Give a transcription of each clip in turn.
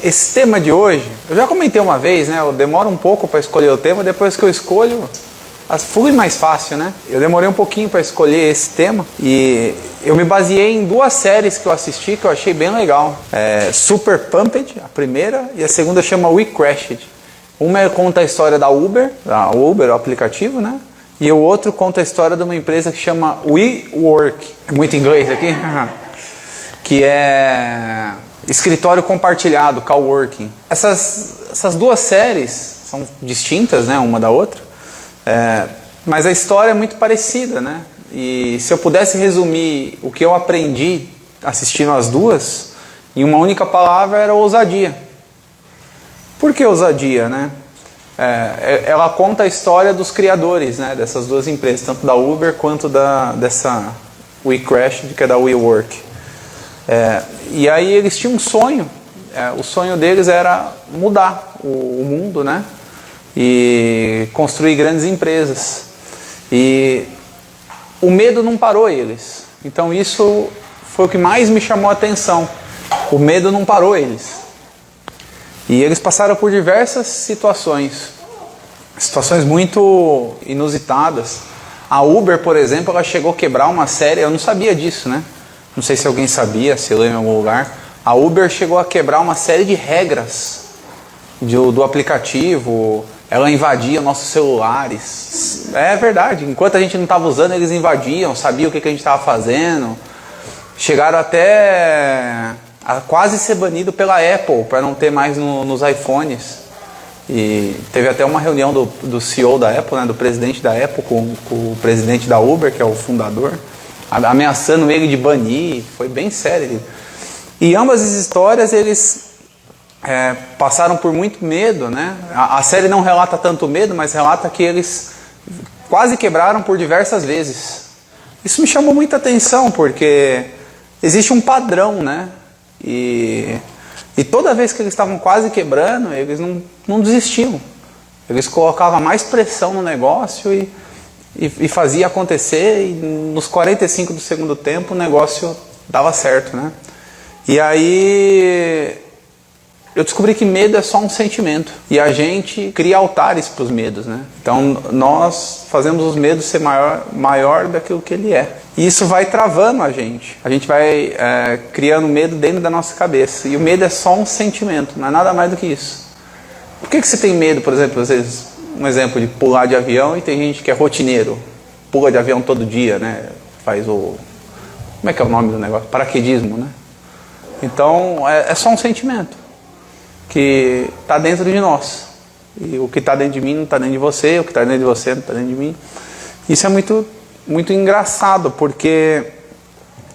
Esse tema de hoje, eu já comentei uma vez, né? Eu demoro um pouco para escolher o tema, depois que eu escolho, flui mais fácil, né? Eu demorei um pouquinho para escolher esse tema e eu me baseei em duas séries que eu assisti que eu achei bem legal. Super Pumped, a primeira, e a segunda chama We Crashed. Uma conta a história da Uber, o aplicativo, né? E o outro conta a história de uma empresa que chama WeWork. É muito inglês aqui? Que é escritório compartilhado, coworking. Essas duas séries são distintas, né, uma da outra, mas a história é muito parecida, né? E se eu pudesse resumir o que eu aprendi assistindo as duas, em uma única palavra, era ousadia. Por que ousadia, né? Ela conta a história dos criadores, né, dessas duas empresas, tanto da Uber quanto dessa WeCrashed, que é da WeWork. E aí eles tinham um sonho, o sonho deles era mudar o mundo, né? E construir grandes empresas. E o medo não parou eles. Então isso foi o que mais me chamou a atenção. O medo não parou eles. E eles passaram por diversas situações muito inusitadas. A Uber, por exemplo, ela chegou a quebrar uma série, eu não sabia disso, né? Não sei se alguém sabia, se leu em algum lugar. A Uber chegou a quebrar uma série de regras do aplicativo. Ela invadia nossos celulares. É verdade, enquanto a gente não estava usando, eles invadiam, sabiam o que a gente estava fazendo. Chegaram até a quase ser banido pela Apple, para não ter mais nos iPhones. E teve até uma reunião do CEO da Apple, né, do presidente da Apple, com o presidente da Uber, que é o fundador, ameaçando ele de banir. Foi bem sério. E ambas as histórias eles passaram por muito medo, né? A série não relata tanto medo, mas relata que eles quase quebraram por diversas vezes. Isso me chamou muita atenção, porque existe um padrão, né? E toda vez que eles estavam quase quebrando, eles não desistiam. Eles colocavam mais pressão no negócio e fazia acontecer, e nos 45 do segundo tempo o negócio dava certo, né? E aí eu descobri que medo é só um sentimento, e a gente cria altares para os medos, né? Então nós fazemos os medos ser maior daquilo que ele é, e isso vai travando a gente vai criando medo dentro da nossa cabeça, e o medo é só um sentimento, não é nada mais do que isso. Por que você tem medo, por exemplo, às vezes, um exemplo de pular de avião, e tem gente que é rotineiro, pula de avião todo dia, né? Faz como é que é o nome do negócio? Paraquedismo, né? Então é só um sentimento que está dentro de nós, e o que está dentro de mim não está dentro de você, o que está dentro de você não está dentro de mim. Isso é muito, muito engraçado, porque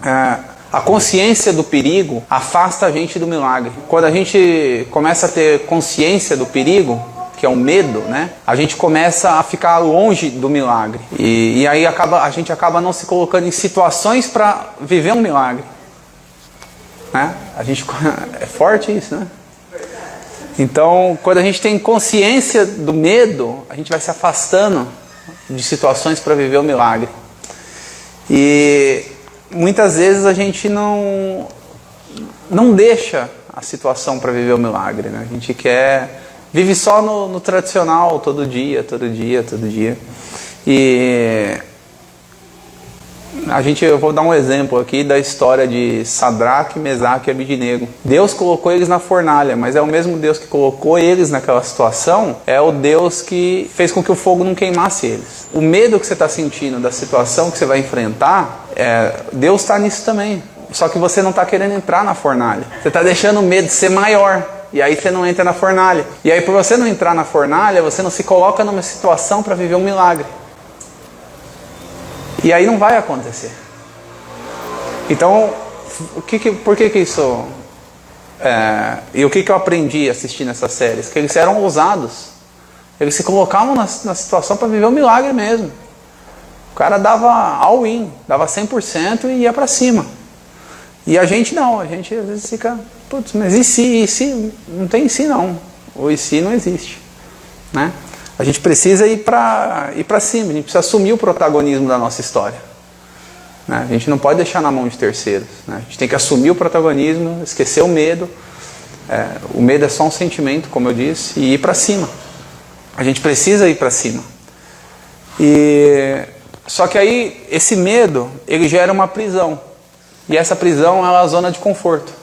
a consciência do perigo afasta a gente do milagre. Quando a gente começa a ter consciência do perigo, que é o medo, né? A gente começa a ficar longe do milagre. E aí a gente acaba não se colocando em situações para viver um milagre, né? É forte isso, né? Então, quando a gente tem consciência do medo, a gente vai se afastando de situações para viver o milagre. E muitas vezes a gente não deixa a situação para viver o milagre, né? A gente vive só no tradicional, todo dia. E eu vou dar um exemplo aqui da história de Sadraque, Mesaque e Abidnego. Deus colocou eles na fornalha, mas é o mesmo Deus que colocou eles naquela situação, é o Deus que fez com que o fogo não queimasse eles. O medo que você está sentindo da situação que você vai enfrentar, Deus está nisso também. Só que você não está querendo entrar na fornalha. Você está deixando o medo ser maior. E aí você não entra na fornalha. E aí, por você não entrar na fornalha, você não se coloca numa situação para viver um milagre. E aí não vai acontecer. Então, por que isso... e o que eu aprendi assistindo essas séries? Que eles eram ousados. Eles se colocavam na situação para viver um milagre mesmo. O cara dava all-in, dava 100% e ia para cima. E a gente não, a gente às vezes fica... Putz, mas e se? E se? Não tem e se não. O e se não existe, né? A gente precisa ir para cima, a gente precisa assumir o protagonismo da nossa história, né? A gente não pode deixar na mão de terceiros, né? A gente tem que assumir o protagonismo, esquecer o medo O medo é só um sentimento, como eu disse, e ir para cima. A gente precisa ir para cima. Só que aí, esse medo, ele gera uma prisão. E essa prisão é a zona de conforto.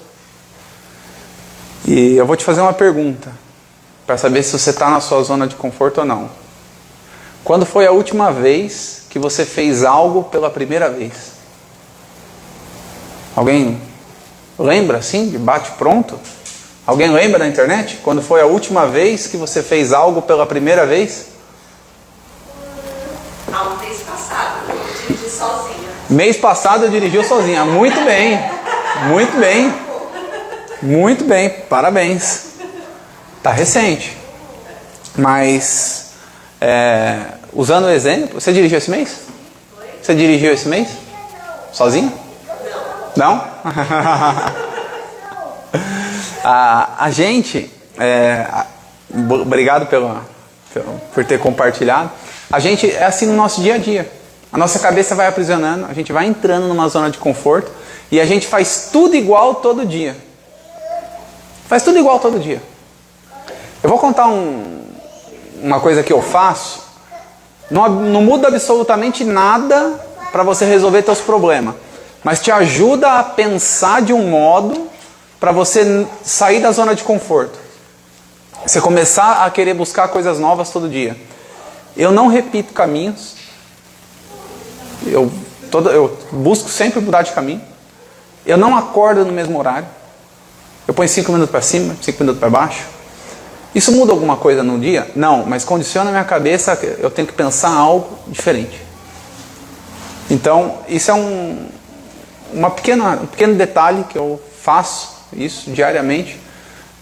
E eu vou te fazer uma pergunta, para saber se você está na sua zona de conforto ou não. Quando foi a última vez que você fez algo pela primeira vez? Alguém lembra assim, de bate pronto? Alguém lembra na internet? Quando foi a última vez que você fez algo pela primeira vez? Um mês passado, eu dirigi sozinha. Mês passado eu dirigi sozinha. Muito bem. Muito bem. Muito bem. Parabéns. Tá recente. Mas, usando o exemplo, você dirigiu esse mês? Você dirigiu esse mês? Sozinho? Não? A gente, obrigado por ter compartilhado. A gente é assim no nosso dia a dia. A nossa cabeça vai aprisionando, a gente vai entrando numa zona de conforto e a gente faz tudo igual todo dia. Faz tudo igual todo dia. Eu vou contar uma coisa que eu faço. Não muda absolutamente nada para você resolver seus problemas, mas te ajuda a pensar de um modo para você sair da zona de conforto. Você começar a querer buscar coisas novas todo dia. Eu não repito caminhos. Eu busco sempre mudar de caminho. Eu não acordo no mesmo horário. Eu ponho 5 minutos para cima, 5 minutos para baixo. Isso muda alguma coisa no dia? Não, mas condiciona a minha cabeça. Eu tenho que pensar algo diferente. Então, isso é um pequeno detalhe que eu faço isso diariamente.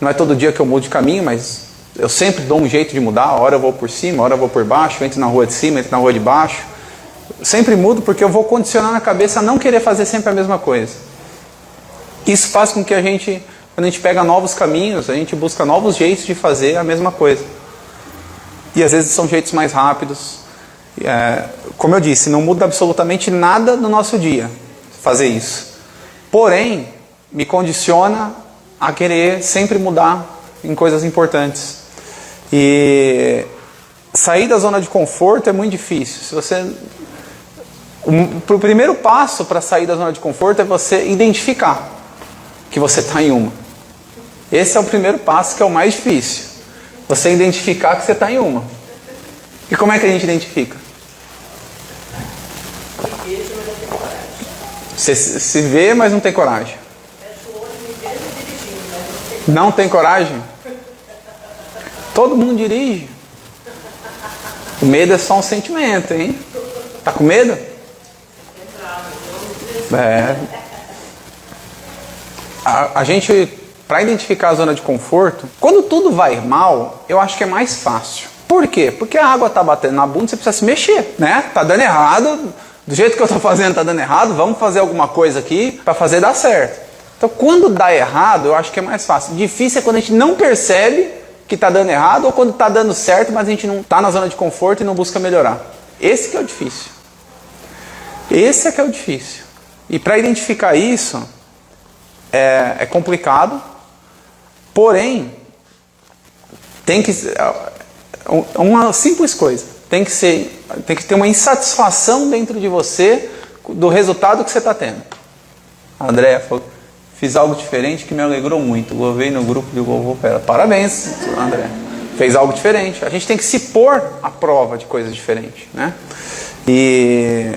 Não é todo dia que eu mudo de caminho, mas eu sempre dou um jeito de mudar. A hora eu vou por cima, a hora eu vou por baixo, entro na rua de cima, entro na rua de baixo. Sempre mudo porque eu vou condicionar na cabeça a não querer fazer sempre a mesma coisa. Isso faz com que a gente, quando a gente pega novos caminhos, a gente busca novos jeitos de fazer a mesma coisa. E às vezes são jeitos mais rápidos. Como eu disse, não muda absolutamente nada no nosso dia fazer isso. Porém, me condiciona a querer sempre mudar em coisas importantes. E sair da zona de conforto é muito difícil. O primeiro passo para sair da zona de conforto é você identificar que você está em uma. Esse é o primeiro passo, que é o mais difícil. Você identificar que você está em uma. E como é que a gente identifica? Você se vê, mas não tem coragem. Não tem coragem? Todo mundo dirige. O medo é só um sentimento, hein? Tá com medo? A gente, para identificar a zona de conforto, quando tudo vai mal, eu acho que é mais fácil. Por quê? Porque a água tá batendo na bunda, você precisa se mexer, né? Tá dando errado, do jeito que eu tô fazendo tá dando errado, vamos fazer alguma coisa aqui para fazer dar certo. Então, quando dá errado, eu acho que é mais fácil. Difícil é quando a gente não percebe que está dando errado, ou quando está dando certo, mas a gente não está na zona de conforto e não busca melhorar. Esse que é o difícil. Esse é que é o difícil. E para identificar isso, é complicado, porém, tem que uma simples coisa. Tem que ter uma insatisfação dentro de você do resultado que você está tendo. A Andréia falou: fiz algo diferente que me alegrou muito. Louvei no grupo de louvor. Parabéns, André. Fez algo diferente. A gente tem que se pôr à prova de coisas diferentes, né? E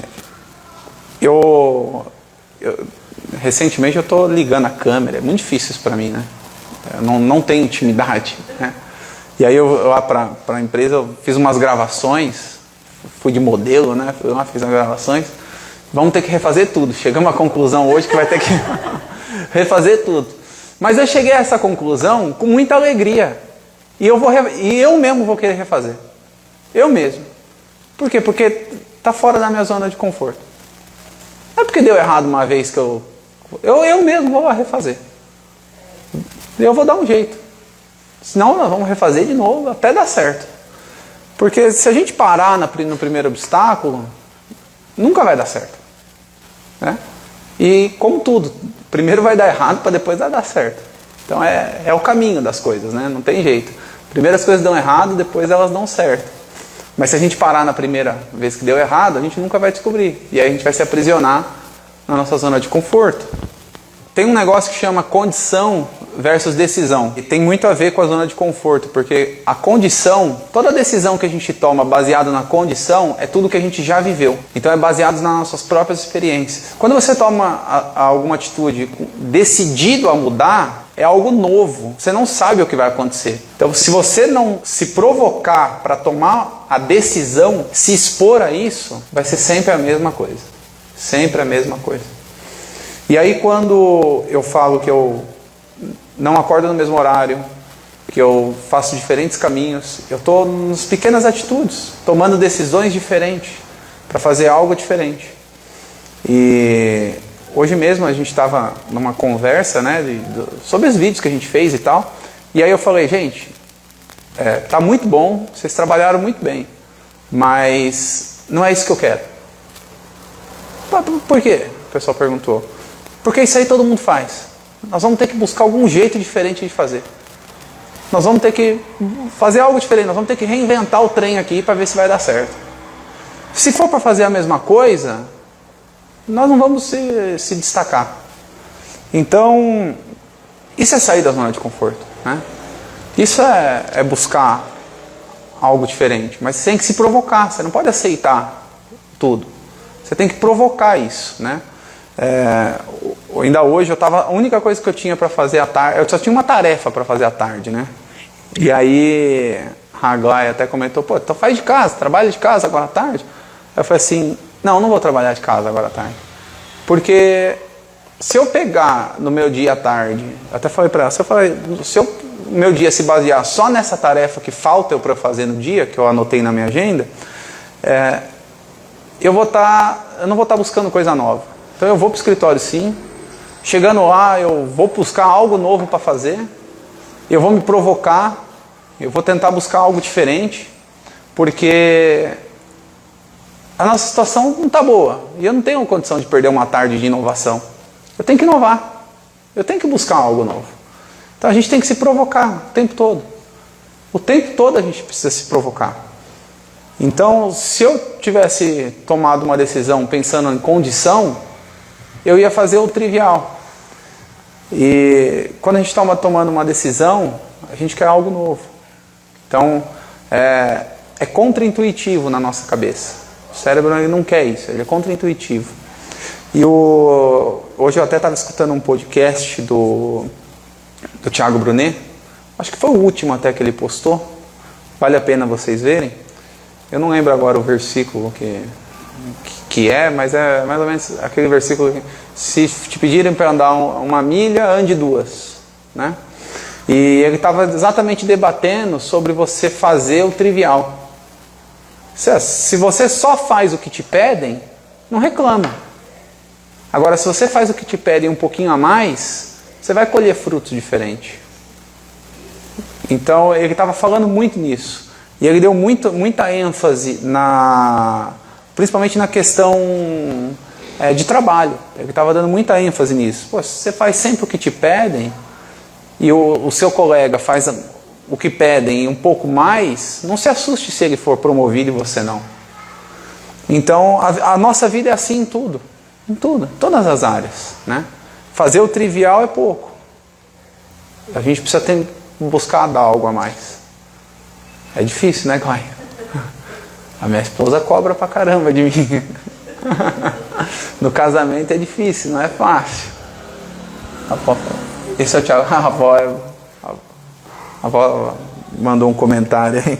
recentemente eu estou ligando a câmera. É muito difícil isso para mim, né? Eu não tenho intimidade, né? E aí eu lá para a empresa eu fiz umas gravações. Fui de modelo, né? Fui lá, fiz as gravações. Vamos ter que refazer tudo. Chegamos à conclusão hoje que vai ter que refazer tudo. Mas eu cheguei a essa conclusão com muita alegria. E eu mesmo vou querer refazer. Eu mesmo. Por quê? Porque está fora da minha zona de conforto. Não é porque deu errado uma vez que eu mesmo vou refazer. Eu vou dar um jeito. Senão nós vamos refazer de novo até dar certo. Porque se a gente parar no primeiro obstáculo, nunca vai dar certo. Né? E como tudo, primeiro vai dar errado para depois dar certo. Então é o caminho das coisas, né? Não tem jeito. Primeiro as coisas dão errado, depois elas dão certo. Mas se a gente parar na primeira vez que deu errado, a gente nunca vai descobrir. E aí a gente vai se aprisionar na nossa zona de conforto. Tem um negócio que chama condição versus decisão. E tem muito a ver com a zona de conforto, porque a condição, toda decisão que a gente toma baseada na condição, é tudo que a gente já viveu. Então é baseado nas nossas próprias experiências. Quando você toma alguma atitude decidido a mudar, é algo novo. Você não sabe o que vai acontecer. Então se você não se provocar para tomar a decisão, se expor a isso, vai ser sempre a mesma coisa. Sempre a mesma coisa. E aí quando eu falo que eu não acordo no mesmo horário, que eu faço diferentes caminhos, eu estou nas pequenas atitudes, tomando decisões diferentes, para fazer algo diferente. E hoje mesmo a gente estava numa conversa, né, sobre os vídeos que a gente fez e tal, e aí eu falei, gente, tá muito bom, vocês trabalharam muito bem, mas não é isso que eu quero. Por quê? O pessoal perguntou. Porque isso aí todo mundo faz. Nós vamos ter que buscar algum jeito diferente de fazer. Nós vamos ter que fazer algo diferente. Nós vamos ter que reinventar o trem aqui para ver se vai dar certo. Se for para fazer a mesma coisa, nós não vamos se destacar. Então, isso é sair da zona de conforto, né? Isso é buscar algo diferente. Mas você tem que se provocar. Você não pode aceitar tudo. Você tem que provocar isso, né? Ainda hoje a única coisa que eu tinha para fazer à tarde, eu só tinha uma tarefa para fazer à tarde, né? E aí a Glória até comentou, pô, então faz de casa, trabalha de casa agora à tarde. Eu falei assim, não vou trabalhar de casa agora à tarde, porque se eu pegar no meu dia à tarde, eu até falei para ela, se o meu dia se basear só nessa tarefa que falta eu para fazer no dia, que eu anotei na minha agenda, eu não vou estar buscando coisa nova. Então eu vou para o escritório sim, chegando lá eu vou buscar algo novo para fazer, eu vou me provocar, eu vou tentar buscar algo diferente, porque a nossa situação não está boa, e eu não tenho condição de perder uma tarde de inovação. Eu tenho que inovar, eu tenho que buscar algo novo. Então a gente tem que se provocar o tempo todo. O tempo todo a gente precisa se provocar. Então se eu tivesse tomado uma decisão pensando em condição, eu ia fazer o trivial. E quando a gente está tomando uma decisão, a gente quer algo novo. Então, é contraintuitivo na nossa cabeça. O cérebro ele não quer isso, ele é contraintuitivo. E hoje eu até estava escutando um podcast do Thiago Brunet. Acho que foi o último até que ele postou. Vale a pena vocês verem. Eu não lembro agora o versículo que é, mas é mais ou menos aquele versículo que, se te pedirem para andar uma milha, ande 2, né? E ele estava exatamente debatendo sobre você fazer o trivial. Se você só faz o que te pedem, não reclama. Agora, se você faz o que te pedem um pouquinho a mais, você vai colher frutos diferentes. Então ele estava falando muito nisso. E ele deu muita ênfase principalmente na questão de trabalho. Ele estava dando muita ênfase nisso. Pô, se você faz sempre o que te pedem, e o seu colega faz o que pedem e um pouco mais, não se assuste se ele for promovido e você não. Então a nossa vida é assim em tudo. Em tudo, em todas as áreas, né? Fazer o trivial é pouco. A gente precisa buscar dar algo a mais. É difícil, né, Cláudia? A minha esposa cobra pra caramba de mim. No casamento é difícil, não é fácil. Esse é o Thiago. A avó mandou um comentário aí.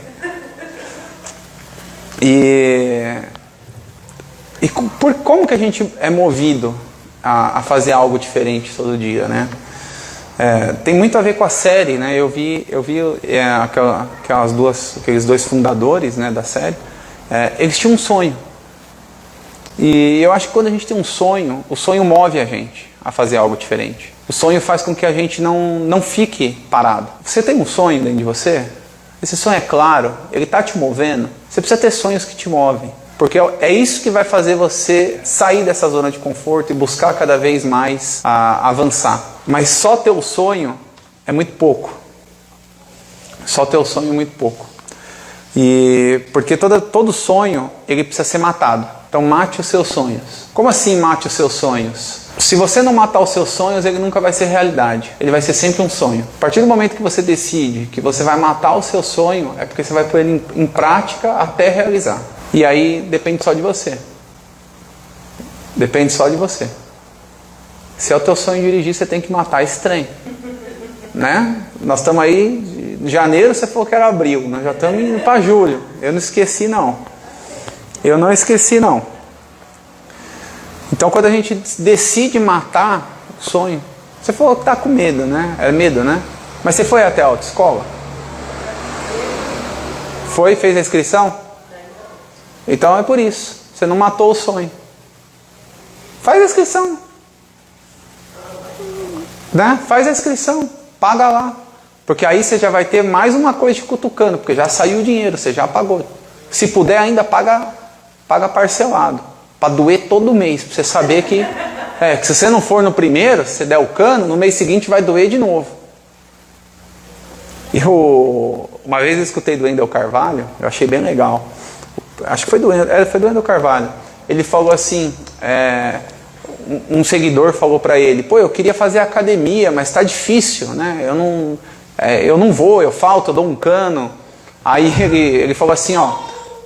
E como que a gente é movido a fazer algo diferente todo dia, né? Tem muito a ver com a série, né? Eu vi aqueles dois fundadores, né, da série. Eles tinham um sonho. E eu acho que quando a gente tem um sonho, o sonho move a gente a fazer algo diferente. O sonho faz com que a gente não fique parado. Você tem um sonho dentro de você? Esse sonho é claro, ele está te movendo. Você precisa ter sonhos que te movem. Porque é isso que vai fazer você sair dessa zona de conforto e buscar cada vez mais avançar. Mas só ter o sonho é muito pouco. Só teu sonho é muito pouco. E porque todo sonho, ele precisa ser matado. Então mate os seus sonhos. Como assim mate os seus sonhos? Se você não matar os seus sonhos, ele nunca vai ser realidade. Ele vai ser sempre um sonho. A partir do momento que você decide que você vai matar o seu sonho, é porque você vai pôr ele em prática até realizar. E aí depende só de você. Depende só de você. Se é o teu sonho dirigir, você tem que matar esse trem. Né? Nós estamos aí, em janeiro você falou que era abril, nós já estamos indo para julho. Eu não esqueci não. Eu não esqueci não. Então quando a gente decide matar o sonho, você falou que está com medo, né? É medo, né? Mas você foi até a autoescola? Foi, fez a inscrição? Então é por isso. Você não matou o sonho. Faz a inscrição. Né? Faz a inscrição. Paga lá. Porque aí você já vai ter mais uma coisa te cutucando, porque já saiu o dinheiro, você já pagou. Se puder ainda, paga parcelado. Para doer todo mês. Para você saber que se você não for no primeiro, se você der o cano, no mês seguinte vai doer de novo. Uma vez eu escutei do Wendel Carvalho, eu achei bem legal. Acho que foi do Wendel Carvalho. Ele falou assim, um seguidor falou para ele, eu queria fazer academia, mas está difícil, né? Eu não vou, eu falto, eu dou um cano. Aí ele falou assim,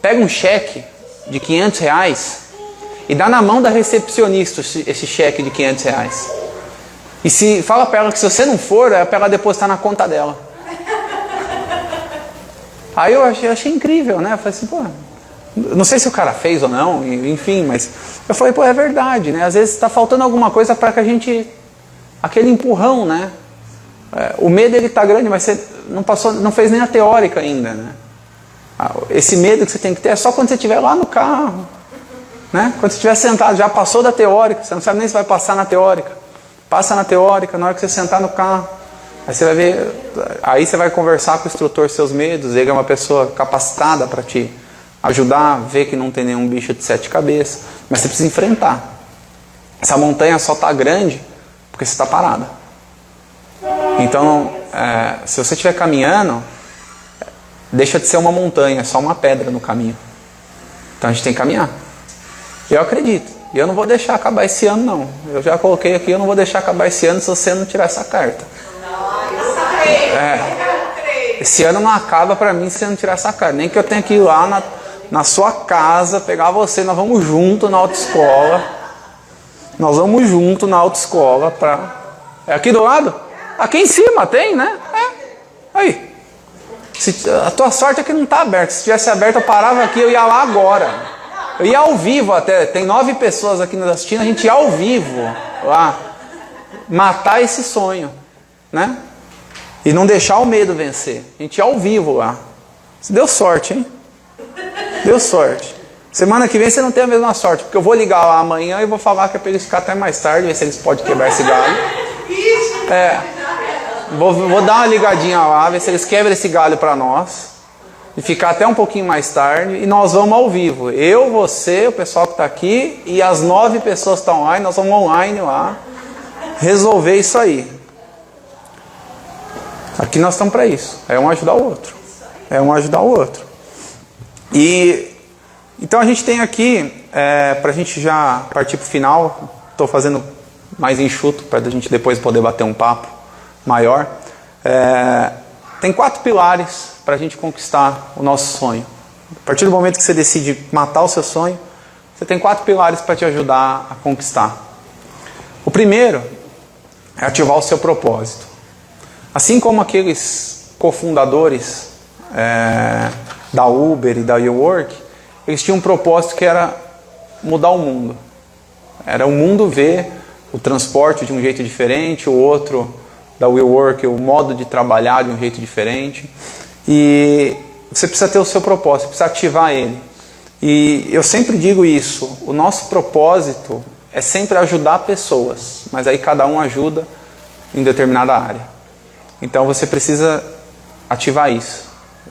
pega um cheque de R$500 e dá na mão da recepcionista esse cheque de R$500. E fala para ela que se você não for, é para ela depositar na conta dela. Aí eu achei incrível, né? Eu falei assim, não sei se o cara fez ou não, enfim, mas eu falei, é verdade, né? Às vezes está faltando alguma coisa para que a gente, aquele empurrão, né? O medo ele está grande, mas você não fez nem a teórica ainda, né? Esse medo que você tem que ter é só quando você estiver lá no carro, né? Quando você estiver sentado, já passou da teórica, você não sabe nem se vai passar na teórica. Passa na teórica, na hora que você sentar no carro. Aí você vai ver, aí você vai conversar com o instrutor seus medos, ele é uma pessoa capacitada para te ajudar, ver que não tem nenhum bicho de 7 cabeças, mas você precisa enfrentar. Essa montanha só está grande porque você está parada. Então, se você estiver caminhando, deixa de ser uma montanha, é só uma pedra no caminho. Então a gente tem que caminhar. Eu acredito. E eu não vou deixar acabar esse ano, não. Eu já coloquei aqui, eu não vou deixar acabar esse ano se você não tirar essa carta. Esse ano não acaba para mim se você não tirar essa carta. Nem que eu tenha que ir lá na sua casa, pegar você, nós vamos junto na autoescola. Nós vamos junto na autoescola para... É aqui do lado? Aqui em cima tem, né? Aí. A tua sorte é que não está aberto. Se tivesse aberto, eu parava aqui, eu ia lá agora. Eu ia ao vivo até. Tem 9 pessoas aqui nos assistindo, a gente ia ao vivo lá. Matar esse sonho, né? E não deixar o medo vencer. A gente ia ao vivo lá. Você deu sorte, hein? Deu sorte. Semana que vem você não tem a mesma sorte, porque eu vou ligar lá amanhã e vou falar que é para eles ficar até mais tarde, ver se eles podem quebrar esse galho. Vou dar uma ligadinha lá, ver se eles quebram esse galho para nós. E ficar até um pouquinho mais tarde. E nós vamos ao vivo. Eu, você, o pessoal que está aqui e as 9 pessoas que estão online, nós vamos online lá resolver isso aí. Aqui nós estamos para isso. É um ajudar o outro. É um ajudar o outro. E então a gente tem aqui, para a gente já partir para o final, estou fazendo mais enxuto para a gente depois poder bater um papo maior. Tem 4 pilares para a gente conquistar o nosso sonho. A partir do momento que você decide matar o seu sonho, você tem 4 pilares para te ajudar a conquistar. O primeiro é ativar o seu propósito. Assim como aqueles cofundadores da Uber e da YouWork, eles tinham um propósito que era mudar o mundo. Era o mundo ver o transporte de um jeito diferente, o outro da YouWork, o modo de trabalhar de um jeito diferente. E você precisa ter o seu propósito, você precisa ativar ele. E eu sempre digo isso, o nosso propósito é sempre ajudar pessoas, mas aí cada um ajuda em determinada área. Então você precisa ativar isso.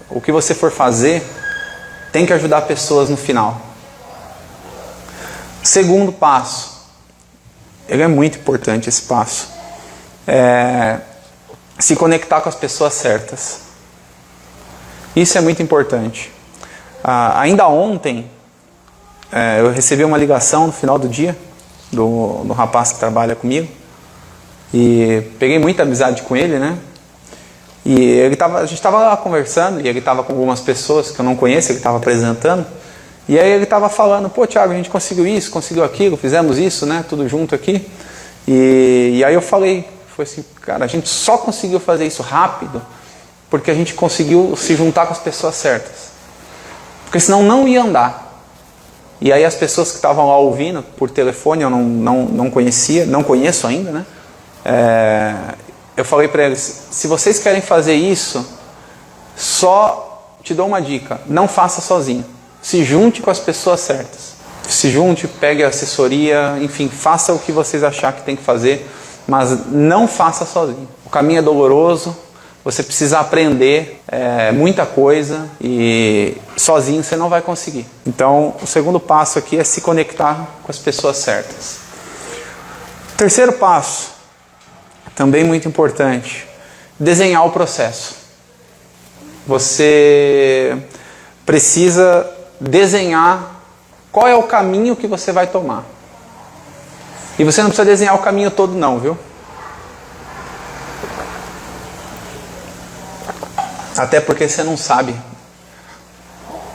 O que você for fazer tem que ajudar pessoas no final. Segundo passo, ele é muito importante esse passo. se conectar com as pessoas certas. Isso é muito importante. Ainda ontem, eu recebi uma ligação no final do dia do rapaz que trabalha comigo e peguei muita amizade com ele, né? E a gente estava lá conversando e ele estava com algumas pessoas que eu não conheço, ele estava apresentando. E aí ele estava falando, pô, Thiago, a gente conseguiu isso, conseguiu aquilo, fizemos isso, né? Tudo junto aqui. E aí eu falei, foi assim, cara, a gente só conseguiu fazer isso rápido porque a gente conseguiu se juntar com as pessoas certas. Porque senão não ia andar. E aí as pessoas que estavam lá ouvindo por telefone, eu não conhecia, não conheço ainda, né? Eu falei para eles, se vocês querem fazer isso, só te dou uma dica, não faça sozinho. Se junte com as pessoas certas. Se junte, pegue a assessoria, enfim, faça o que vocês acharem que tem que fazer, mas não faça sozinho. O caminho é doloroso, você precisa aprender muita coisa e sozinho você não vai conseguir. Então, o segundo passo aqui é se conectar com as pessoas certas. Terceiro passo, também muito importante, desenhar o processo. Você precisa desenhar qual é o caminho que você vai tomar. E você não precisa desenhar o caminho todo não, viu? Até porque você não sabe.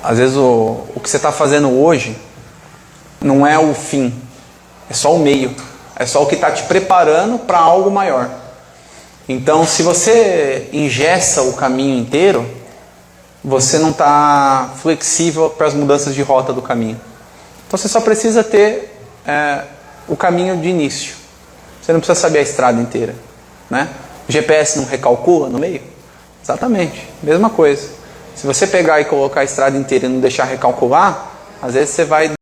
Às vezes o que você está fazendo hoje não é o fim, é só o meio. É só o que está te preparando para algo maior. Então, se você engessa o caminho inteiro, você não está flexível para as mudanças de rota do caminho. Então, você só precisa ter o caminho de início. Você não precisa saber a estrada inteira, né? O GPS não recalcula no meio? Exatamente, mesma coisa. Se você pegar e colocar a estrada inteira e não deixar recalcular, às vezes você vai